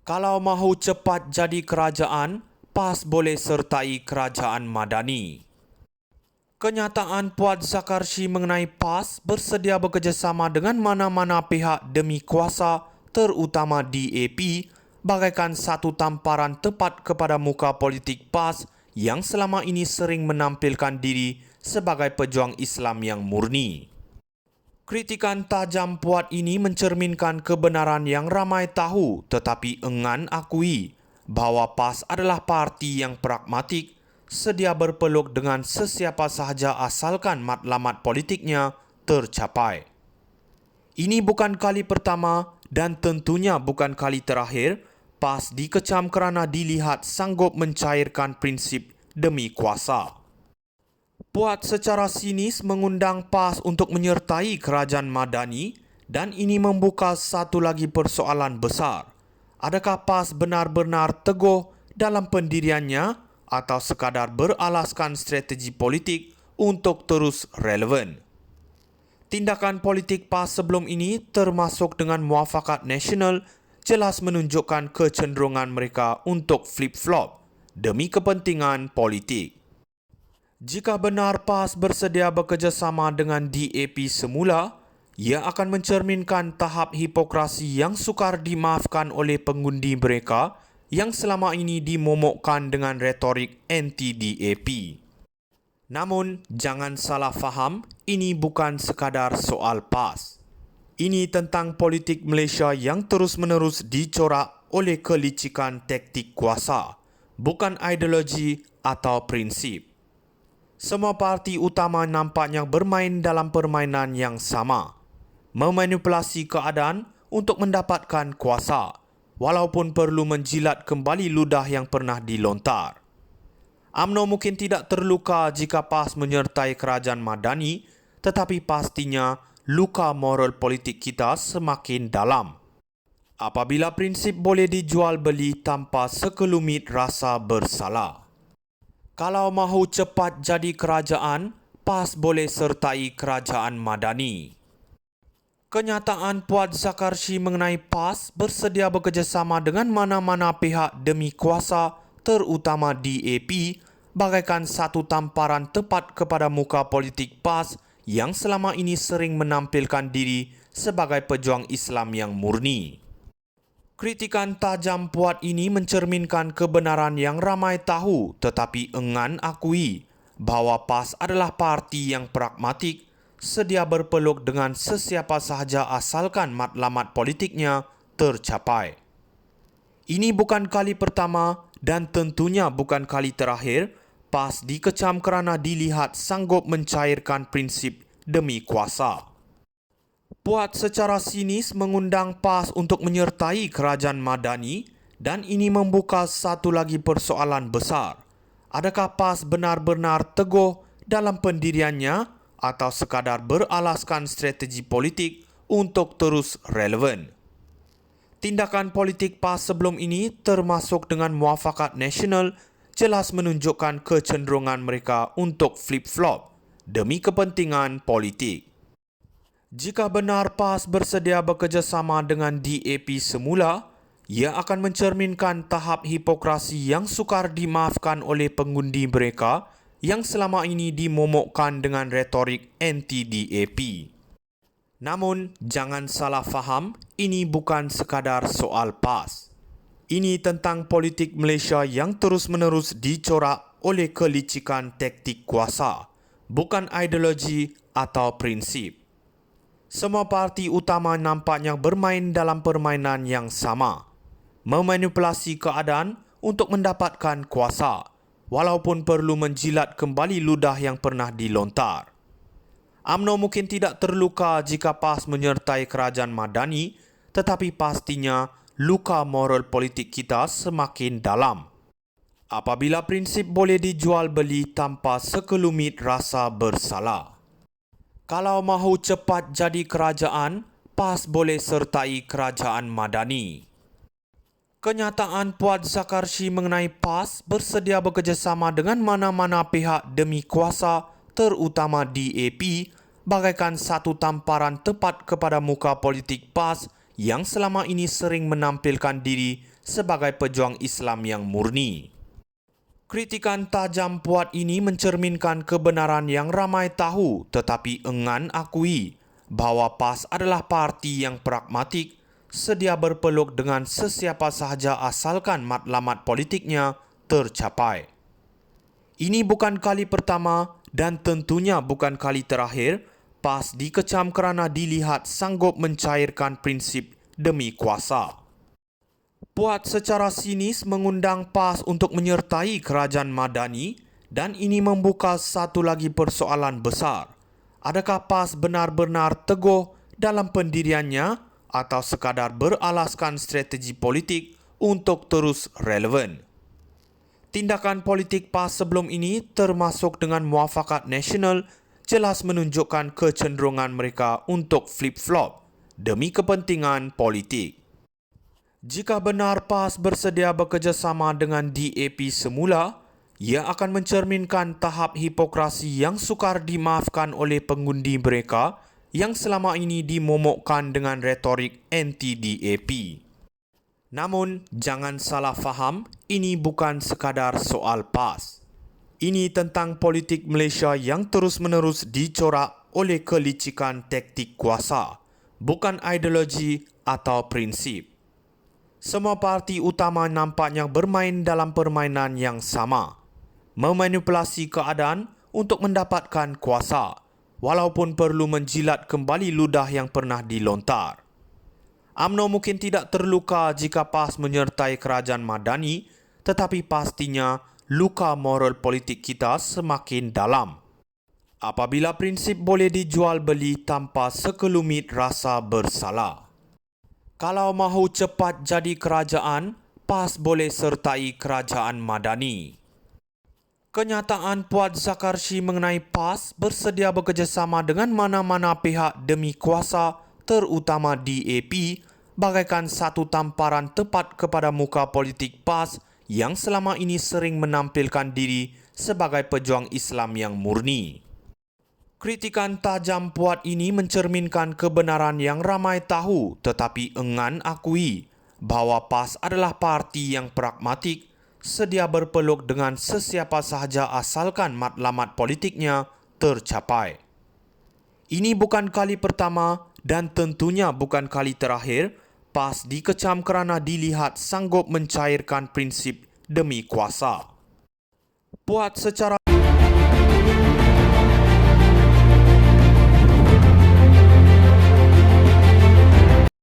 Kalau mahu cepat jadi kerajaan, PAS boleh sertai kerajaan Madani. Kenyataan Puan Zakarshi mengenai PAS bersedia bekerjasama dengan mana-mana pihak demi kuasa, terutama DAP, bagaikan satu tamparan tepat kepada muka politik PAS yang selama ini sering menampilkan diri sebagai pejuang Islam yang murni. Kritikan tajam Puan ini mencerminkan kebenaran yang ramai tahu tetapi enggan akui bahawa PAS adalah parti yang pragmatik, sedia berpeluk dengan sesiapa sahaja asalkan matlamat politiknya tercapai. Ini bukan kali pertama dan tentunya bukan kali terakhir PAS dikecam kerana dilihat sanggup mencairkan prinsip demi kuasa. Puan secara sinis mengundang PAS untuk menyertai kerajaan Madani dan ini membuka satu lagi persoalan besar. Adakah PAS benar-benar teguh dalam pendiriannya atau sekadar beralaskan strategi politik untuk terus relevan? Tindakan politik PAS sebelum ini termasuk dengan Muafakat Nasional jelas menunjukkan kecenderungan mereka untuk flip-flop demi kepentingan politik. Jika benar PAS bersedia bekerjasama dengan DAP semula, ia akan mencerminkan tahap hipokrasi yang sukar dimaafkan oleh pengundi mereka yang selama ini dimomokkan dengan retorik anti-DAP. Namun, jangan salah faham, ini bukan sekadar soal PAS. Ini tentang politik Malaysia yang terus-menerus dicorak oleh kelicikan taktik kuasa, bukan ideologi atau prinsip. Semua parti utama nampaknya bermain dalam permainan yang sama, memanipulasi keadaan untuk mendapatkan kuasa, walaupun perlu menjilat kembali ludah yang pernah dilontar. UMNO mungkin tidak terluka jika PAS menyertai kerajaan Madani, tetapi pastinya luka moral politik kita semakin dalam. Apabila prinsip boleh dijual beli tanpa sekelumit rasa bersalah. Kalau mahu cepat jadi kerajaan, PAS boleh sertai kerajaan Madani. Kenyataan Puan Zakarshi mengenai PAS bersedia bekerjasama dengan mana-mana pihak demi kuasa, terutama DAP, bagaikan satu tamparan tepat kepada muka politik PAS yang selama ini sering menampilkan diri sebagai pejuang Islam yang murni. Kritikan tajam Puan ini mencerminkan kebenaran yang ramai tahu tetapi enggan akui bahawa PAS adalah parti yang pragmatik, sedia berpeluk dengan sesiapa sahaja asalkan matlamat politiknya tercapai. Ini bukan kali pertama dan tentunya bukan kali terakhir PAS dikecam kerana dilihat sanggup mencairkan prinsip demi kuasa. Puan secara sinis mengundang PAS untuk menyertai kerajaan Madani dan ini membuka satu lagi persoalan besar. Adakah PAS benar-benar teguh dalam pendiriannya atau sekadar beralaskan strategi politik untuk terus relevan? Tindakan politik PAS sebelum ini termasuk dengan Muafakat Nasional jelas menunjukkan kecenderungan mereka untuk flip-flop demi kepentingan politik. Jika benar PAS bersedia bekerjasama dengan DAP semula, ia akan mencerminkan tahap hipokrasi yang sukar dimaafkan oleh pengundi mereka yang selama ini dimomokkan dengan retorik anti-DAP. Namun, jangan salah faham, ini bukan sekadar soal PAS. Ini tentang politik Malaysia yang terus-menerus dicorak oleh kelicikan taktik kuasa, bukan ideologi atau prinsip. Semua parti utama nampaknya bermain dalam permainan yang sama, memanipulasi keadaan untuk mendapatkan kuasa, walaupun perlu menjilat kembali ludah yang pernah dilontar. UMNO mungkin tidak terluka jika PAS menyertai kerajaan Madani, tetapi pastinya luka moral politik kita semakin dalam. Apabila prinsip boleh dijual beli tanpa sekelumit rasa bersalah. Kalau mahu cepat jadi kerajaan, PAS boleh sertai kerajaan Madani. Kenyataan Puan Zakarshi mengenai PAS bersedia bekerjasama dengan mana-mana pihak demi kuasa, terutama DAP, bagaikan satu tamparan tepat kepada muka politik PAS yang selama ini sering menampilkan diri sebagai pejuang Islam yang murni. Kritikan tajam Puat ini mencerminkan kebenaran yang ramai tahu tetapi enggan akui bahawa PAS adalah parti yang pragmatik, sedia berpeluk dengan sesiapa sahaja asalkan matlamat politiknya tercapai. Ini bukan kali pertama dan tentunya bukan kali terakhir PAS dikecam kerana dilihat sanggup mencairkan prinsip demi kuasa. Puat secara sinis mengundang PAS untuk menyertai kerajaan Madani dan ini membuka satu lagi persoalan besar. Adakah PAS benar-benar teguh dalam pendiriannya atau sekadar beralaskan strategi politik untuk terus relevan? Tindakan politik PAS sebelum ini termasuk dengan Muafakat Nasional jelas menunjukkan kecenderungan mereka untuk flip-flop demi kepentingan politik. Jika benar PAS bersedia bekerjasama dengan DAP semula, ia akan mencerminkan tahap hipokrasi yang sukar dimaafkan oleh pengundi mereka yang selama ini dimomokkan dengan retorik anti-DAP. Namun, jangan salah faham, ini bukan sekadar soal PAS. Ini tentang politik Malaysia yang terus-menerus dicorak oleh kelicikan taktik kuasa, bukan ideologi atau prinsip. Semua parti utama nampaknya bermain dalam permainan yang sama, memanipulasi keadaan untuk mendapatkan kuasa, walaupun perlu menjilat kembali ludah yang pernah dilontar. UMNO mungkin tidak terluka jika PAS menyertai kerajaan Madani, tetapi pastinya luka moral politik kita semakin dalam. Apabila prinsip boleh dijual beli tanpa sekelumit rasa bersalah. Kalau mahu cepat jadi kerajaan, PAS boleh sertai kerajaan Madani. Kenyataan Puat Zakarshi mengenai PAS bersedia bekerjasama dengan mana-mana pihak demi kuasa, terutama DAP, bagaikan satu tamparan tepat kepada muka politik PAS yang selama ini sering menampilkan diri sebagai pejuang Islam yang murni. Kritikan tajam Puat ini mencerminkan kebenaran yang ramai tahu tetapi enggan akui bahawa PAS adalah parti yang pragmatik, sedia berpeluk dengan sesiapa sahaja asalkan matlamat politiknya tercapai. Ini bukan kali pertama dan tentunya bukan kali terakhir PAS dikecam kerana dilihat sanggup mencairkan prinsip demi kuasa. Puat secara